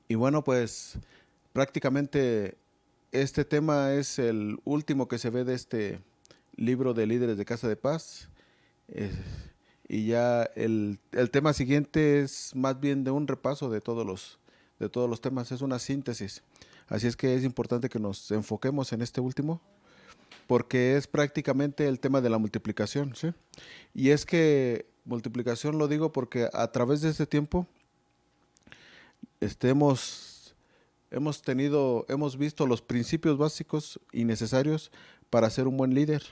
Y bueno, pues prácticamente este tema es el último que se ve de este libro de líderes de Casa de Paz. Eh, y ya el tema siguiente es más bien de un repaso de todos los temas, es una síntesis. Así es que es importante que nos enfoquemos en este último, porque es prácticamente el tema de la multiplicación, ¿sí? Y es que multiplicación lo digo porque a través de este tiempo hemos visto los principios básicos y necesarios para ser un buen líder.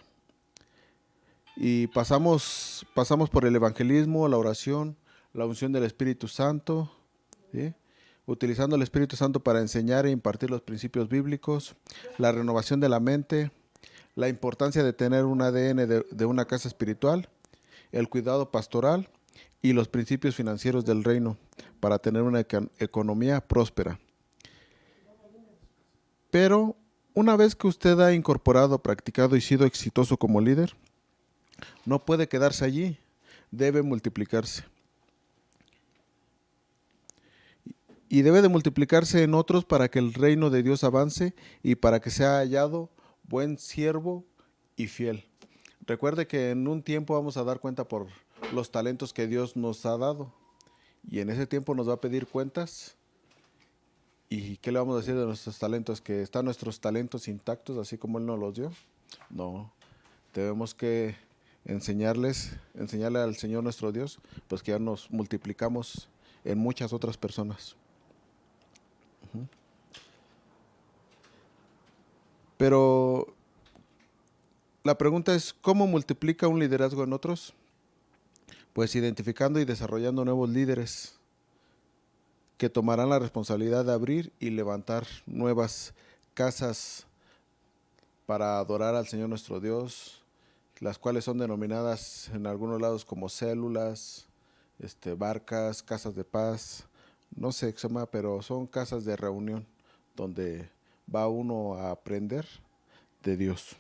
Y pasamos por el evangelismo, la oración, la unción del Espíritu Santo, ¿sí? Utilizando el Espíritu Santo para enseñar e impartir los principios bíblicos, la renovación de la mente, la importancia de tener un ADN de una casa espiritual, el cuidado pastoral y los principios financieros del reino para tener una economía próspera. Pero una vez que usted ha incorporado, practicado y sido exitoso como líder, no puede quedarse allí, debe multiplicarse. Y debe de multiplicarse en otros para que el reino de Dios avance y para que sea hallado buen siervo y fiel. Recuerde que en un tiempo vamos a dar cuenta por los talentos que Dios nos ha dado. Y en ese tiempo nos va a pedir cuentas. ¿Y qué le vamos a decir de nuestros talentos? ¿Que están nuestros talentos intactos así como Él nos los dio? No, debemos que enseñarle al Señor nuestro Dios, pues que ya nos multiplicamos en muchas otras personas. Pero la pregunta es, ¿cómo multiplica un liderazgo en otros? Pues identificando y desarrollando nuevos líderes que tomarán la responsabilidad de abrir y levantar nuevas casas para adorar al Señor nuestro Dios, las cuales son denominadas en algunos lados como células, barcas, casas de paz, no sé qué se llama, pero son casas de reunión donde va uno a aprender de Dios.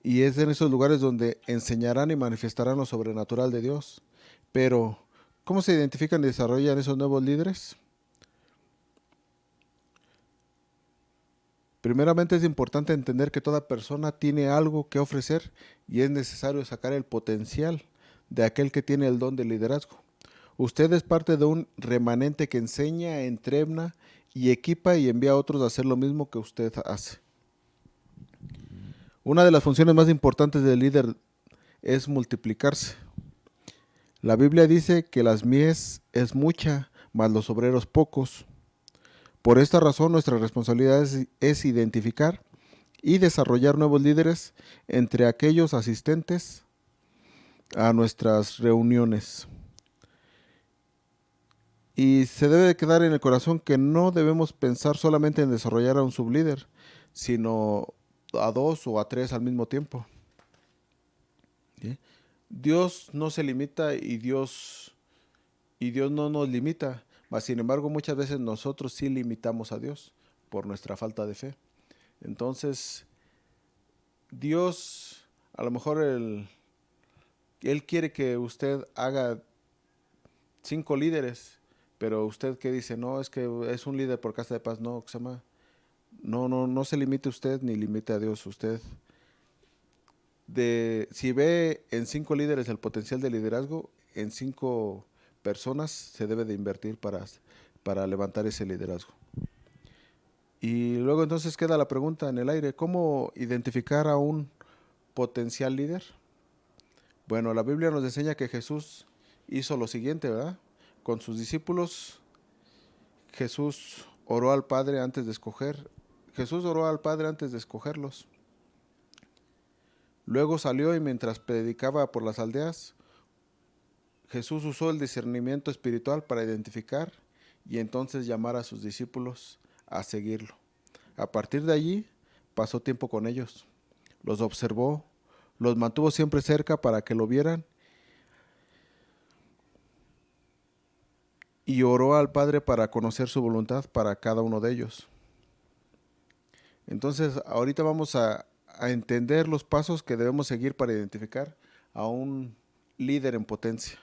Y es en esos lugares donde enseñarán y manifestarán lo sobrenatural de Dios. Pero, ¿cómo se identifican y desarrollan esos nuevos líderes? Primeramente es importante entender que toda persona tiene algo que ofrecer y es necesario sacar el potencial de aquel que tiene el don de liderazgo. Usted es parte de un remanente que enseña, entrena y equipa y envía a otros a hacer lo mismo que usted hace. Una de las funciones más importantes del líder es multiplicarse. La Biblia dice que las mies es mucha, mas los obreros pocos. Por esta razón, nuestra responsabilidad es identificar y desarrollar nuevos líderes entre aquellos asistentes a nuestras reuniones. Y se debe de quedar en el corazón que no debemos pensar solamente en desarrollar a un sublíder, sino a dos o a tres al mismo tiempo. ¿Sí? Dios no se limita y Dios no nos limita, mas sin embargo muchas veces nosotros sí limitamos a Dios por nuestra falta de fe. Entonces, Dios, a lo mejor Él quiere que usted haga 5 líderes, pero usted que dice, no, es que es un líder por casa de paz, no, que se llama, no se limite usted ni limite a Dios. Usted, si ve en 5 líderes el potencial de liderazgo, en 5 personas se debe de invertir para levantar ese liderazgo. Y luego entonces queda la pregunta en el aire, ¿cómo identificar a un potencial líder? Bueno, la Biblia nos enseña que Jesús hizo lo siguiente, ¿verdad? Con sus discípulos, Jesús oró al Padre antes de escoger. Jesús oró al Padre antes de escogerlos. Luego salió y mientras predicaba por las aldeas, Jesús usó el discernimiento espiritual para identificar y entonces llamar a sus discípulos a seguirlo. A partir de allí, pasó tiempo con ellos, los observó, los mantuvo siempre cerca para que lo vieran y oró al Padre para conocer su voluntad para cada uno de ellos. Entonces, ahorita vamos a entender los pasos que debemos seguir para identificar a un líder en potencia.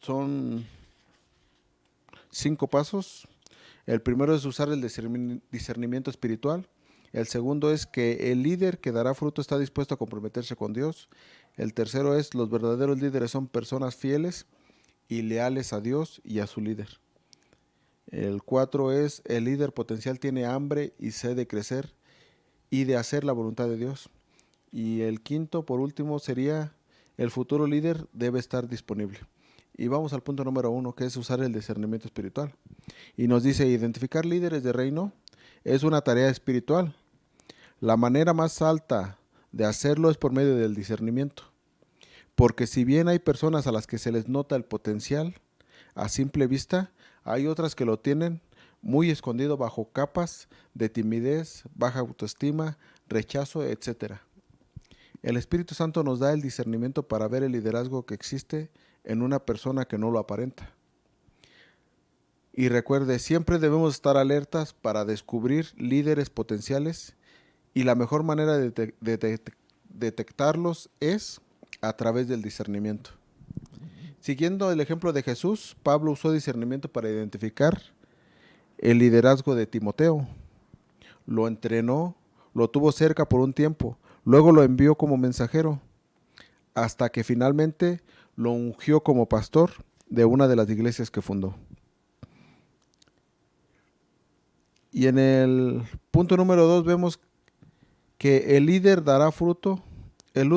Son 5 pasos. El primero es usar el discernimiento espiritual. El segundo es que el líder que dará fruto está dispuesto a comprometerse con Dios. El tercero es los verdaderos líderes son personas fieles y leales a Dios y a su líder. El 4 es el líder potencial tiene hambre y sed de crecer y de hacer la voluntad de Dios. Y el quinto, por último, sería el futuro líder debe estar disponible. Y vamos al punto número 1, que es usar el discernimiento espiritual. Y nos dice, identificar líderes de reino es una tarea espiritual. La manera más alta de hacerlo es por medio del discernimiento. Porque si bien hay personas a las que se les nota el potencial a simple vista, hay otras que lo tienen muy escondido bajo capas de timidez, baja autoestima, rechazo, etc. El Espíritu Santo nos da el discernimiento para ver el liderazgo que existe en una persona que no lo aparenta. Y recuerde, siempre debemos estar alertas para descubrir líderes potenciales y la mejor manera de detectarlos es a través del discernimiento. Siguiendo el ejemplo de Jesús, Pablo usó discernimiento para identificar el liderazgo de Timoteo. Lo entrenó, lo tuvo cerca por un tiempo, luego lo envió como mensajero, hasta que finalmente lo ungió como pastor de una de las iglesias que fundó. Y en el punto número 2 vemos que el líder dará fruto. El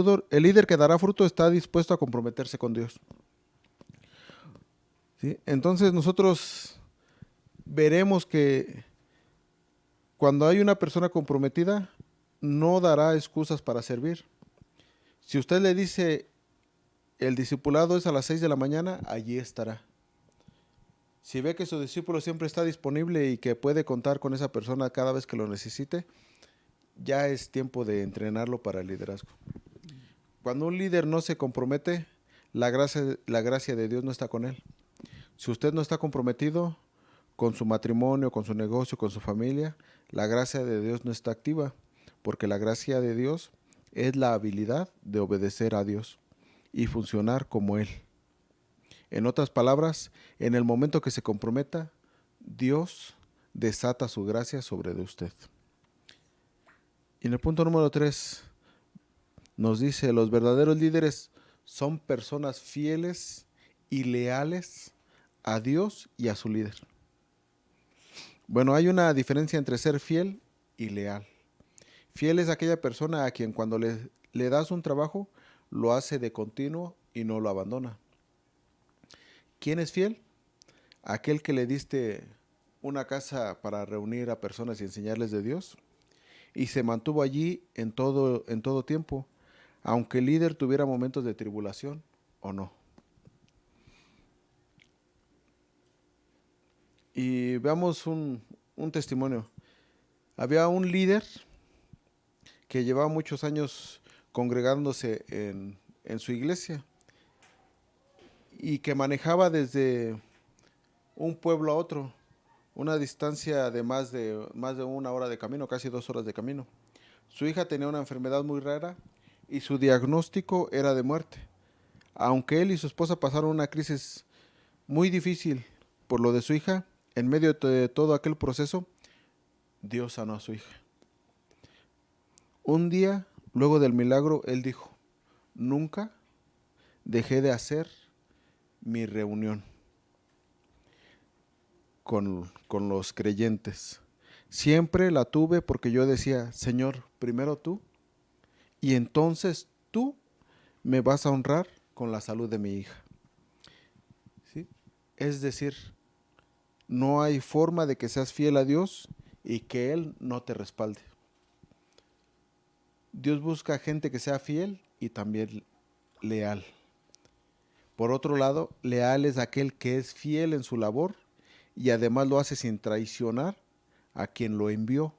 líder que dará fruto está dispuesto a comprometerse con Dios. ¿Sí? Entonces nosotros veremos que cuando hay una persona comprometida, no dará excusas para servir. Si usted le dice, el discipulado es a las 6 de la mañana, allí estará. Si ve que su discípulo siempre está disponible y que puede contar con esa persona cada vez que lo necesite, ya es tiempo de entrenarlo para el liderazgo. Cuando un líder no se compromete, la gracia de Dios no está con él. Si usted no está comprometido con su matrimonio, con su negocio, con su familia, la gracia de Dios no está activa, porque la gracia de Dios es la habilidad de obedecer a Dios y funcionar como Él. En otras palabras, en el momento que se comprometa, Dios desata su gracia sobre de usted. Y en el punto número 3 nos dice, los verdaderos líderes son personas fieles y leales a Dios y a su líder. Bueno, hay una diferencia entre ser fiel y leal. Fiel es aquella persona a quien cuando le das un trabajo, lo hace de continuo y no lo abandona. ¿Quién es fiel? Aquel que le diste una casa para reunir a personas y enseñarles de Dios y se mantuvo allí en todo tiempo, aunque el líder tuviera momentos de tribulación o no. Y veamos un testimonio. Había un líder que llevaba muchos años congregándose en su iglesia y que manejaba desde un pueblo a otro, una distancia de más de 1 hora de camino, casi 2 horas de camino. Su hija tenía una enfermedad muy rara y su diagnóstico era de muerte. Aunque él y su esposa pasaron una crisis muy difícil por lo de su hija, en medio de todo aquel proceso, Dios sanó a su hija. Un día, luego del milagro, él dijo, nunca dejé de hacer mi reunión con los creyentes. Siempre la tuve porque yo decía, Señor, primero tú, y entonces tú me vas a honrar con la salud de mi hija. ¿Sí? Es decir, no hay forma de que seas fiel a Dios y que Él no te respalde. Dios busca gente que sea fiel y también leal. Por otro lado, leal es aquel que es fiel en su labor y además lo hace sin traicionar a quien lo envió.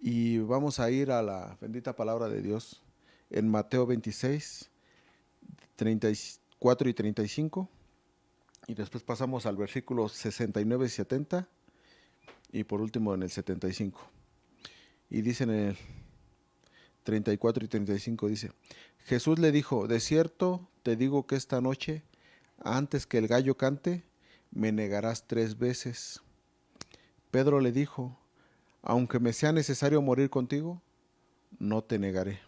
Y vamos a ir a la bendita palabra de Dios en Mateo 26, 34 y 35. Y después pasamos al versículo 69 y 70. Y por último en el 75. Y dice en el 34 y 35, dice, Jesús le dijo, de cierto te digo que esta noche, antes que el gallo cante, me negarás 3 veces. Pedro le dijo, aunque me sea necesario morir contigo, no te negaré.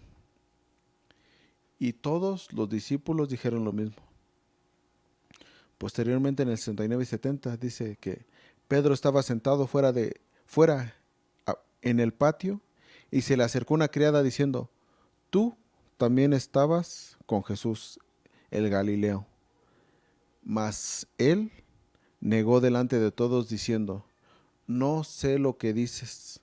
Y todos los discípulos dijeron lo mismo. Posteriormente, en el 69 y 70, dice que Pedro estaba sentado fuera en el patio, y se le acercó una criada diciendo, tú también estabas con Jesús, el Galileo. Mas él negó delante de todos diciendo, no sé lo que dices.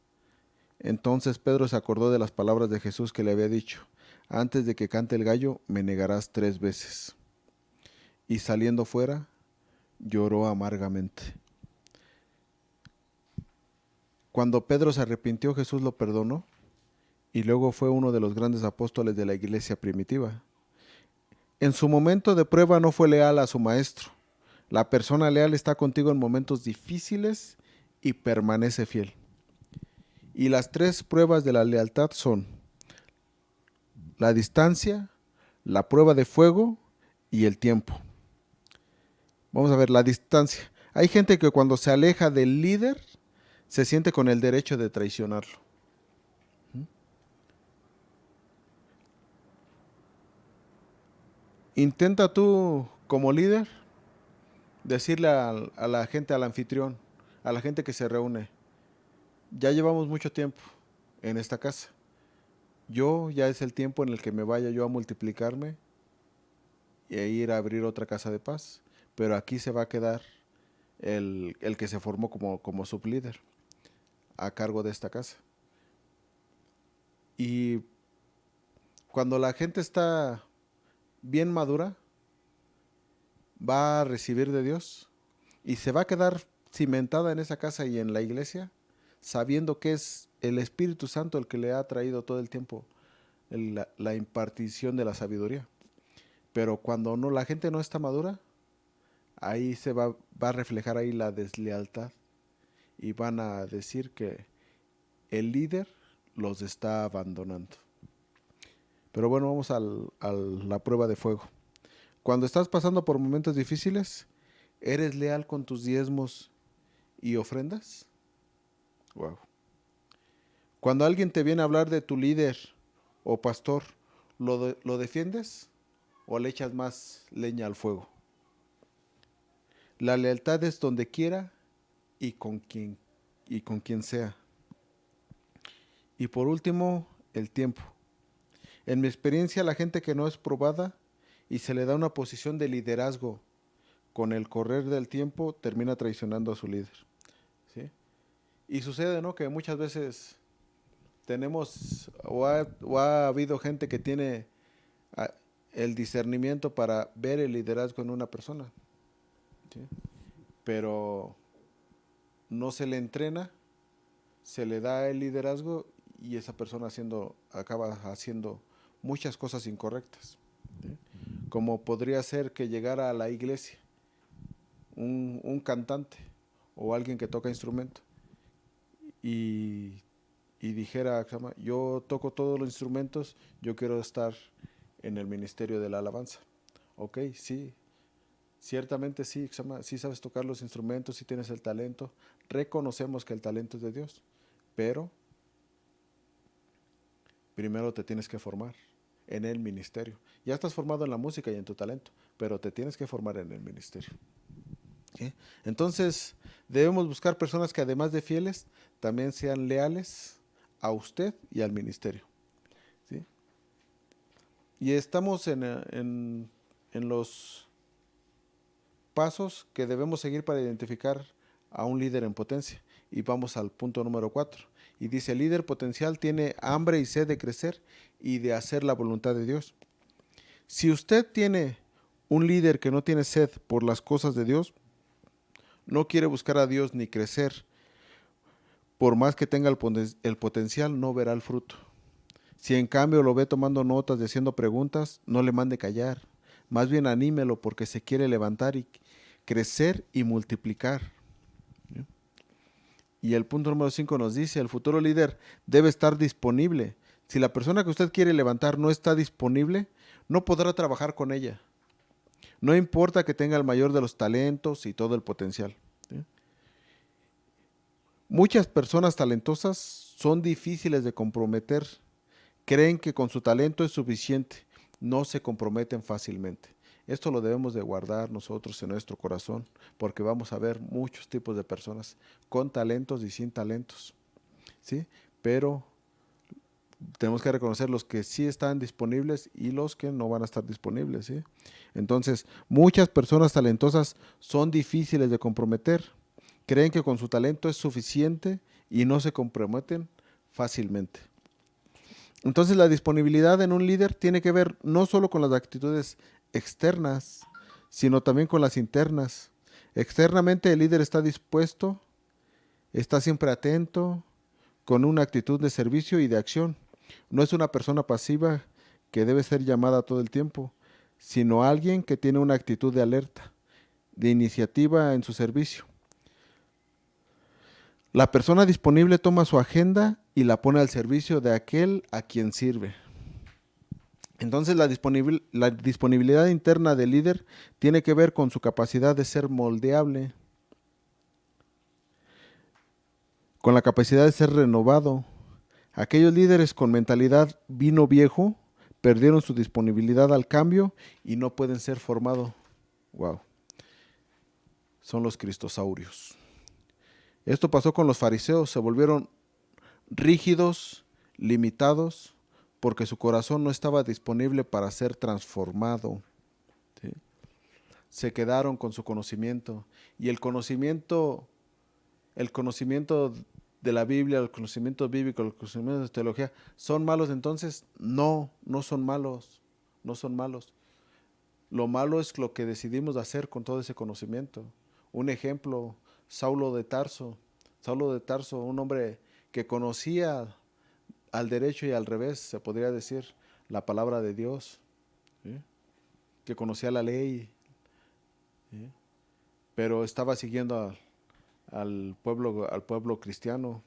Entonces Pedro se acordó de las palabras de Jesús que le había dicho, antes de que cante el gallo, me negarás 3 veces. Y saliendo fuera, lloró amargamente. Cuando Pedro se arrepintió, Jesús lo perdonó y luego fue uno de los grandes apóstoles de la iglesia primitiva. En su momento de prueba no fue leal a su maestro. La persona leal está contigo en momentos difíciles y permanece fiel. Y las 3 pruebas de la lealtad son la distancia, la prueba de fuego y el tiempo. Vamos a ver la distancia. Hay gente que cuando se aleja del líder se siente con el derecho de traicionarlo. Intenta tú como líder decirle a la gente, al anfitrión, a la gente que se reúne, ya llevamos mucho tiempo en esta casa. Ya es el tiempo en el que me vaya yo a multiplicarme e ir a abrir otra casa de paz. Pero aquí se va a quedar el que se formó como sublíder a cargo de esta casa. Y cuando la gente está bien madura, va a recibir de Dios y se va a quedar cimentada en esa casa y en la iglesia, sabiendo que es el Espíritu Santo el que le ha traído todo el tiempo la impartición de la sabiduría. Pero cuando no, la gente no está madura, ahí se va a reflejar ahí la deslealtad y van a decir que el líder los está abandonando. Pero bueno, vamos a la prueba de fuego. Cuando estás pasando por momentos difíciles, ¿eres leal con tus diezmos y ofrendas? Wow. Cuando alguien te viene a hablar de tu líder o pastor, ¿lo defiendes o le echas más leña al fuego? La lealtad es donde quiera y con quien sea. Y por último, el tiempo. En mi experiencia, la gente que no es probada y se le da una posición de liderazgo con el correr del tiempo termina traicionando a su líder. ¿Sí? Y sucede, ¿no?, que muchas veces tenemos o ha habido gente que tiene el discernimiento para ver el liderazgo en una persona, ¿sí?, pero no se le entrena, se le da el liderazgo y esa persona acaba haciendo muchas cosas incorrectas, ¿sí? Como podría ser que llegara a la iglesia un cantante o alguien que toca instrumento y dijera, yo toco todos los instrumentos, yo quiero estar en el ministerio de la alabanza. Ok, sí, ciertamente sí, sí sabes tocar los instrumentos, sí tienes el talento, reconocemos que el talento es de Dios, pero primero te tienes que formar en el ministerio. Ya estás formado en la música y en tu talento, pero te tienes que formar en el ministerio. ¿Sí? Entonces, debemos buscar personas que además de fieles, también sean leales a usted y al ministerio. ¿Sí? Y estamos en los pasos que debemos seguir para identificar a un líder en potencia. Y vamos al punto número 4. Y dice, el líder potencial tiene hambre y sed de crecer y de hacer la voluntad de Dios. Si usted tiene un líder que no tiene sed por las cosas de Dios, no quiere buscar a Dios ni crecer, por más que tenga el potencial, no verá el fruto. Si en cambio lo ve tomando notas y haciendo preguntas, no le mande callar. Más bien anímelo porque se quiere levantar y crecer y multiplicar. ¿Sí? Y el punto número 5 nos dice, el futuro líder debe estar disponible. Si la persona que usted quiere levantar no está disponible, no podrá trabajar con ella. No importa que tenga el mayor de los talentos y todo el potencial. ¿Sí? Muchas personas talentosas son difíciles de comprometer. Creen que con su talento es suficiente. No se comprometen fácilmente. Esto lo debemos de guardar nosotros en nuestro corazón, porque vamos a ver muchos tipos de personas con talentos y sin talentos, ¿sí? Pero tenemos que reconocer los que sí están disponibles y los que no van a estar disponibles, ¿sí? Entonces, muchas personas talentosas son difíciles de comprometer. Creen que con su talento es suficiente y no se comprometen fácilmente. Entonces, la disponibilidad en un líder tiene que ver no solo con las actitudes externas, sino también con las internas. Externamente, el líder está dispuesto, está siempre atento, con una actitud de servicio y de acción. No es una persona pasiva que debe ser llamada todo el tiempo, sino alguien que tiene una actitud de alerta, de iniciativa en su servicio. La persona disponible toma su agenda y la pone al servicio de aquel a quien sirve. Entonces la disponibilidad interna del líder tiene que ver con su capacidad de ser moldeable, con la capacidad de ser renovado. Aquellos líderes con mentalidad vino viejo perdieron su disponibilidad al cambio y no pueden ser formados. Wow. Son los cristosaurios. Esto pasó con los fariseos, se volvieron rígidos, limitados, porque su corazón no estaba disponible para ser transformado. ¿Sí? Se quedaron con su conocimiento y el conocimiento de la Biblia, el conocimiento bíblico, el conocimiento de teología, ¿son malos entonces? No, no son malos, no son malos. Lo malo es lo que decidimos hacer con todo ese conocimiento. Un ejemplo, Saulo de Tarso, un hombre que conocía al derecho y al revés, se podría decir, la palabra de Dios, ¿sí? Que conocía la ley, ¿sí? Pero estaba siguiendo al pueblo cristiano,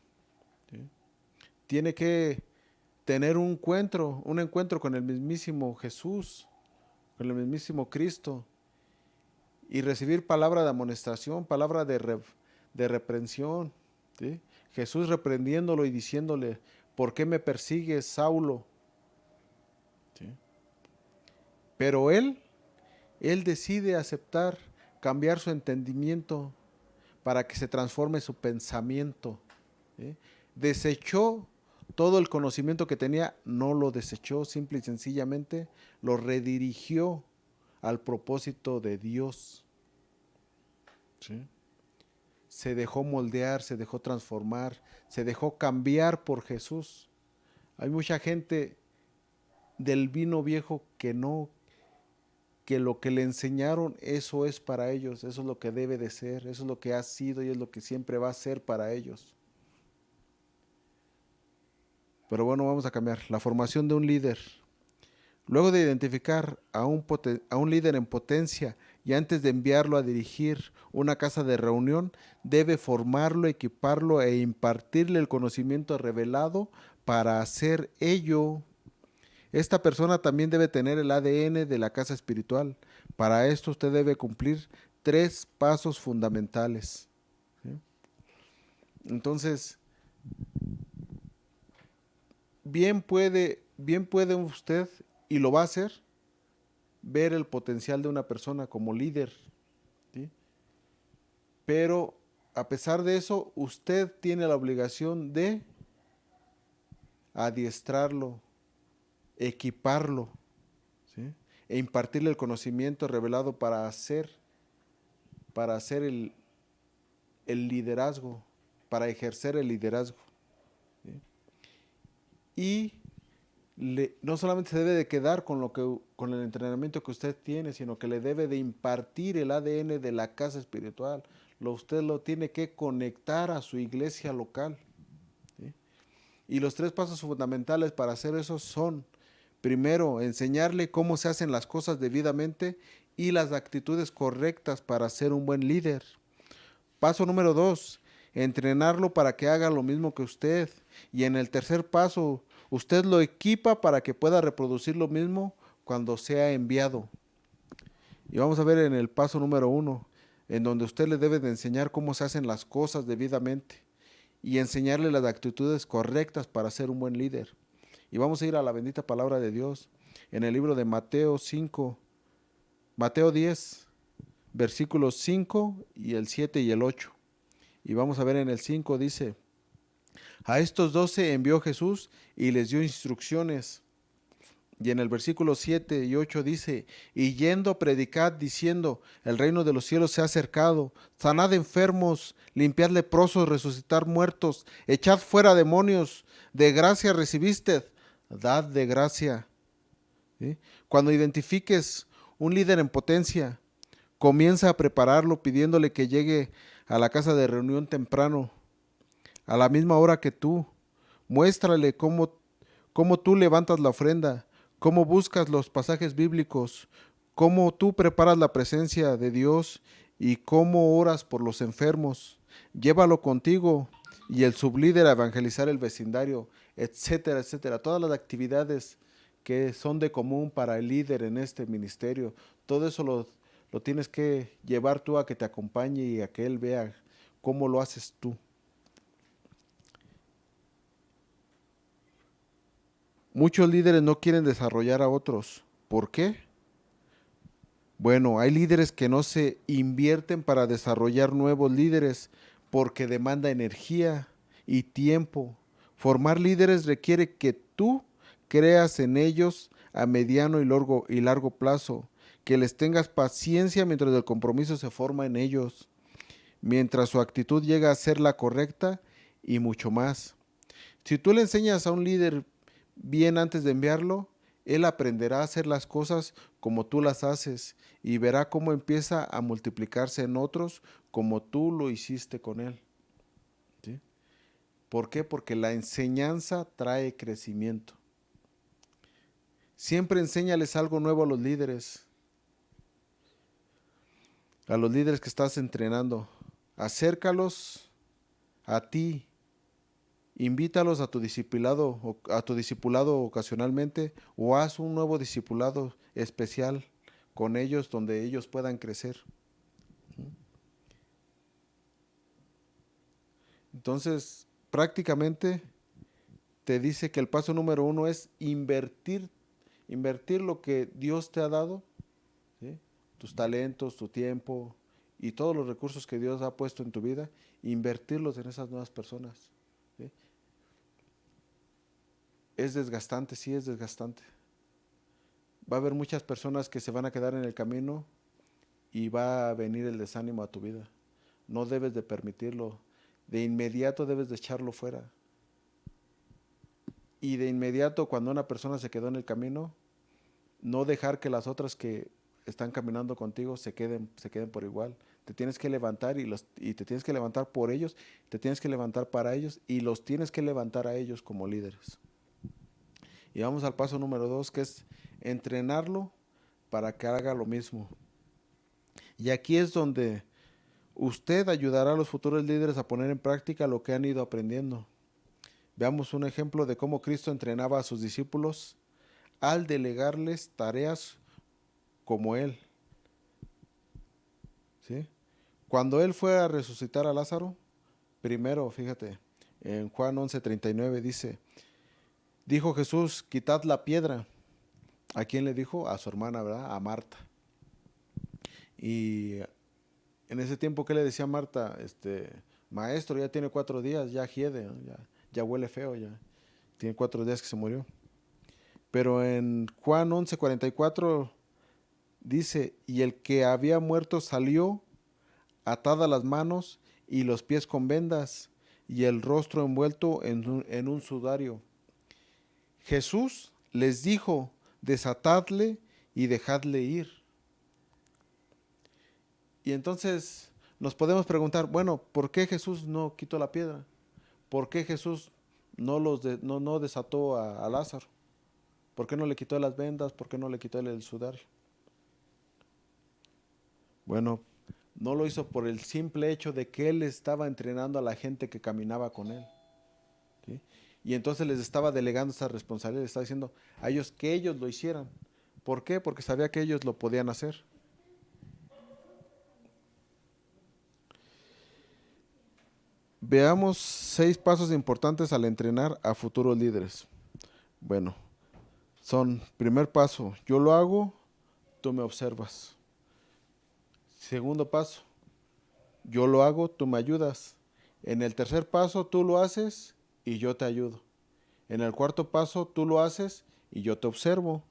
¿sí? Tiene que tener un encuentro con el mismísimo Jesús, con el mismísimo Cristo, y recibir palabra de amonestación, palabra de reprensión, ¿sí? Jesús reprendiéndolo y diciéndole, ¿por qué me persigues, Saulo? ¿Sí? Pero él decide aceptar, cambiar su entendimiento para que se transforme su pensamiento, ¿sí? Desechó todo el conocimiento que tenía, no lo desechó, simple y sencillamente lo redirigió al propósito de Dios, ¿sí? Se dejó moldear, se dejó transformar, se dejó cambiar por Jesús. Hay mucha gente del vino viejo que lo que le enseñaron, eso es para ellos, eso es lo que debe de ser, eso es lo que ha sido y es lo que siempre va a ser para ellos. Pero bueno, vamos a cambiar. La formación de un líder. Luego de identificar a un líder en potencia y antes de enviarlo a dirigir una casa de reunión, debe formarlo, equiparlo e impartirle el conocimiento revelado para hacer ello. Esta persona también debe tener el ADN de la casa espiritual. Para esto usted debe cumplir 3 pasos fundamentales, ¿sí? Entonces, bien puede usted, y lo va a hacer, ver el potencial de una persona como líder, ¿sí? Pero a pesar de eso, usted tiene la obligación de adiestrarlo, equiparlo, ¿sí? E impartirle el conocimiento revelado para hacer el liderazgo, para ejercer el liderazgo, ¿sí? Y no solamente se debe de quedar con el entrenamiento que usted tiene, sino que le debe de impartir el ADN de la casa espiritual. Usted lo tiene que conectar a su iglesia local, ¿sí? Y los 3 pasos fundamentales para hacer eso son: primero, enseñarle cómo se hacen las cosas debidamente y las actitudes correctas para ser un buen líder. Paso número 2, entrenarlo para que haga lo mismo que usted. Y en el tercer paso, usted lo equipa para que pueda reproducir lo mismo cuando sea enviado. Y vamos a ver en el paso número 1, en donde usted le debe de enseñar cómo se hacen las cosas debidamente y enseñarle las actitudes correctas para ser un buen líder. Y vamos a ir a la bendita palabra de Dios en el libro de Mateo 10, versículos 5 y el 7 y el 8. Y vamos a ver en el 5 dice, a estos 12 envió Jesús y les dio instrucciones. Y en el versículo 7 y 8 dice, y yendo predicad diciendo, el reino de los cielos se ha acercado, sanad enfermos, limpiad leprosos, resucitar muertos, echad fuera demonios, de gracia recibiste, dad de gracia. ¿Sí? Cuando identifiques un líder en potencia, comienza a prepararlo pidiéndole que llegue a la casa de reunión temprano, a la misma hora que tú. Muéstrale cómo tú levantas la ofrenda, cómo buscas los pasajes bíblicos, cómo tú preparas la presencia de Dios y cómo oras por los enfermos. Llévalo contigo y el sublíder a evangelizar el vecindario, etcétera, etcétera. Todas las actividades que son de común para el líder en este ministerio, todo eso lo tienes que llevar tú a que te acompañe y a que él vea cómo lo haces tú. Muchos líderes no quieren desarrollar a otros. ¿Por qué? Bueno, hay líderes que no se invierten para desarrollar nuevos líderes porque demanda energía y tiempo. Formar líderes requiere que tú creas en ellos a mediano y largo plazo, que les tengas paciencia mientras el compromiso se forma en ellos, mientras su actitud llega a ser la correcta y mucho más. Si tú le enseñas a un líder bien antes de enviarlo, él aprenderá a hacer las cosas como tú las haces y verá cómo empieza a multiplicarse en otros como tú lo hiciste con él. ¿Sí? ¿Por qué? Porque la enseñanza trae crecimiento. Siempre enséñales algo nuevo a los líderes que estás entrenando. Acércalos a ti. Invítalos a tu discipulado ocasionalmente o haz un nuevo discipulado especial con ellos donde ellos puedan crecer. Entonces, prácticamente te dice que el paso número 1 es invertir lo que Dios te ha dado, ¿sí? Tus talentos, tu tiempo y todos los recursos que Dios ha puesto en tu vida, invertirlos en esas nuevas personas. ¿Sí? Es desgastante, sí es desgastante. Va a haber muchas personas que se van a quedar en el camino y va a venir el desánimo a tu vida. No debes de permitirlo. De inmediato debes de echarlo fuera. Y de inmediato cuando una persona se quedó en el camino, no dejar que las otras que están caminando contigo se queden por igual. Te tienes que levantar y te tienes que levantar por ellos, te tienes que levantar para ellos y los tienes que levantar a ellos como líderes. Y vamos al paso número 2, que es entrenarlo para que haga lo mismo. Y aquí es donde usted ayudará a los futuros líderes a poner en práctica lo que han ido aprendiendo. Veamos un ejemplo de cómo Cristo entrenaba a sus discípulos al delegarles tareas como Él. ¿Sí? Cuando Él fue a resucitar a Lázaro, primero, fíjate, en Juan 11:39 dijo Jesús, quitad la piedra. ¿A quién le dijo? A su hermana, ¿verdad? A Marta. Y en ese tiempo, ¿qué le decía a Marta? Maestro, ya tiene 4 días, ya hiede, ¿no? ya huele feo, ya tiene 4 días que se murió. Pero en Juan 11:44 dice, y el que había muerto salió, atadas las manos y los pies con vendas, y el rostro envuelto en un sudario. Jesús les dijo, desatadle y dejadle ir. Y entonces nos podemos preguntar, bueno, ¿por qué Jesús no quitó la piedra? ¿Por qué Jesús no desató a Lázaro? ¿Por qué no le quitó las vendas? ¿Por qué no le quitó el sudario? Bueno, no lo hizo por el simple hecho de que él estaba entrenando a la gente que caminaba con él. ¿Sí? Y entonces les estaba delegando esa responsabilidad, les estaba diciendo a ellos que ellos lo hicieran. ¿Por qué? Porque sabía que ellos lo podían hacer. Veamos 6 pasos importantes al entrenar a futuros líderes. Bueno, son: primer paso, yo lo hago, tú me observas. Segundo paso, yo lo hago, tú me ayudas. En el tercer paso, tú lo haces y yo te ayudo. En el cuarto paso, tú lo haces y yo te observo.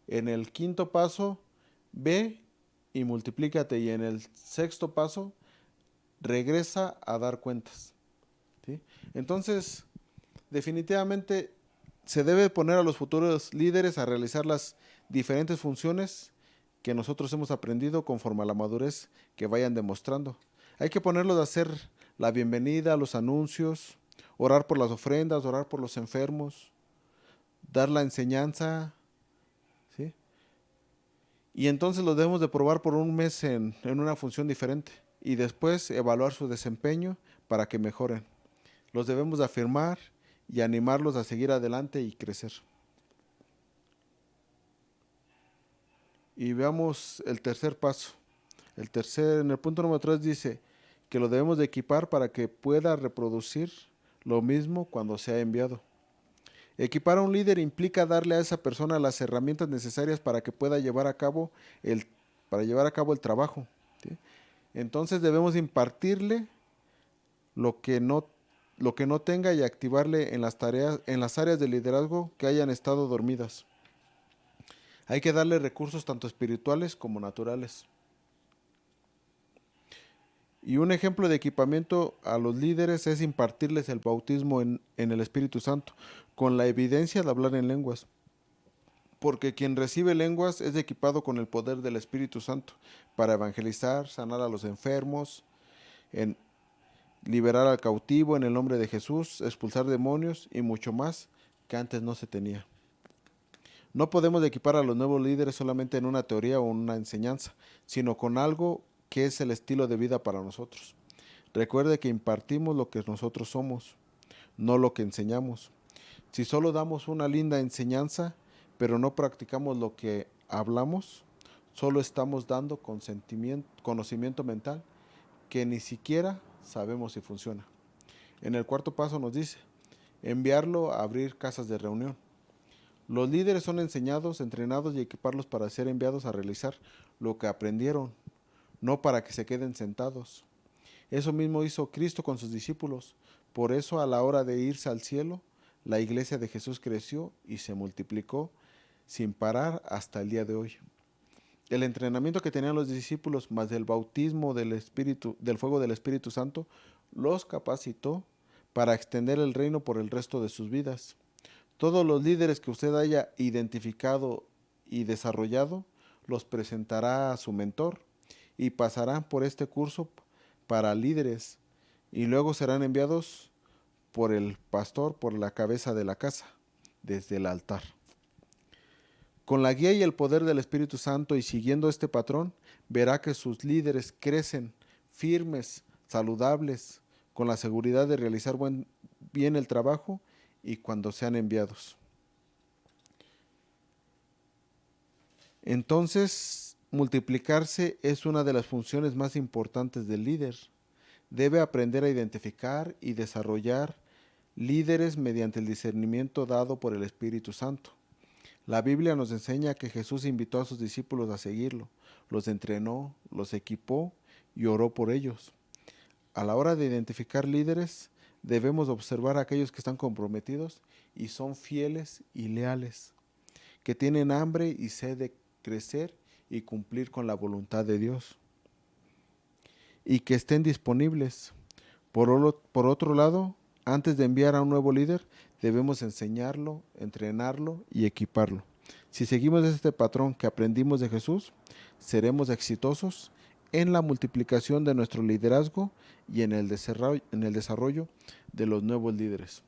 En el quinto paso, ve y multiplícate. Y en el sexto paso, regresa a dar cuentas. ¿Sí? Entonces, definitivamente se debe poner a los futuros líderes a realizar las diferentes funciones que nosotros hemos aprendido conforme a la madurez que vayan demostrando. Hay que ponerlos a hacer la bienvenida, los anuncios, orar por las ofrendas, orar por los enfermos, dar la enseñanza, ¿sí? Y entonces los debemos de probar por un mes en una función diferente y después evaluar su desempeño para que mejoren. Los debemos de afirmar y animarlos a seguir adelante y crecer. Y veamos el tercer paso. En el punto número 3 dice que lo debemos de equipar para que pueda reproducir lo mismo cuando sea enviado. Equipar a un líder implica darle a esa persona las herramientas necesarias para que pueda para llevar a cabo el trabajo, ¿sí? Entonces debemos impartirle lo que no tenga y activarle en las áreas de liderazgo que hayan estado dormidas. Hay que darle recursos tanto espirituales como naturales. Y un ejemplo de equipamiento a los líderes es impartirles el bautismo en el Espíritu Santo, con la evidencia de hablar en lenguas. Porque quien recibe lenguas es equipado con el poder del Espíritu Santo para evangelizar, sanar a los enfermos, en liberar al cautivo en el nombre de Jesús, expulsar demonios y mucho más que antes no se tenía. No podemos equipar a los nuevos líderes solamente en una teoría o una enseñanza, sino con algo que es el estilo de vida para nosotros. Recuerde que impartimos lo que nosotros somos, no lo que enseñamos. Si solo damos una linda enseñanza, pero no practicamos lo que hablamos, solo estamos dando conocimiento mental que ni siquiera sabemos si funciona. En el cuarto paso nos dice, enviarlo a abrir casas de reunión. Los líderes son enseñados, entrenados y equiparlos para ser enviados a realizar lo que aprendieron, no para que se queden sentados. Eso mismo hizo Cristo con sus discípulos. Por eso, a la hora de irse al cielo, la iglesia de Jesús creció y se multiplicó sin parar hasta el día de hoy. El entrenamiento que tenían los discípulos, más del bautismo del fuego del Espíritu Santo, los capacitó para extender el reino por el resto de sus vidas. Todos los líderes que usted haya identificado y desarrollado, los presentará a su mentor y pasarán por este curso para líderes y luego serán enviados por el pastor, por la cabeza de la casa, desde el altar. Con la guía y el poder del Espíritu Santo y siguiendo este patrón, verá que sus líderes crecen firmes, saludables, con la seguridad de realizar bien el trabajo y cuando sean enviados. Entonces, multiplicarse es una de las funciones más importantes del líder. Debe aprender a identificar y desarrollar líderes mediante el discernimiento dado por el Espíritu Santo. La Biblia nos enseña que Jesús invitó a sus discípulos a seguirlo, los entrenó, los equipó y oró por ellos. A la hora de identificar líderes, debemos observar a aquellos que están comprometidos y son fieles y leales, que tienen hambre y sed de crecer y cumplir con la voluntad de Dios, y que estén disponibles. Por otro lado, antes de enviar a un nuevo líder, debemos enseñarlo, entrenarlo y equiparlo. Si seguimos este patrón que aprendimos de Jesús, seremos exitosos en la multiplicación de nuestro liderazgo y en el desarrollo de los nuevos líderes.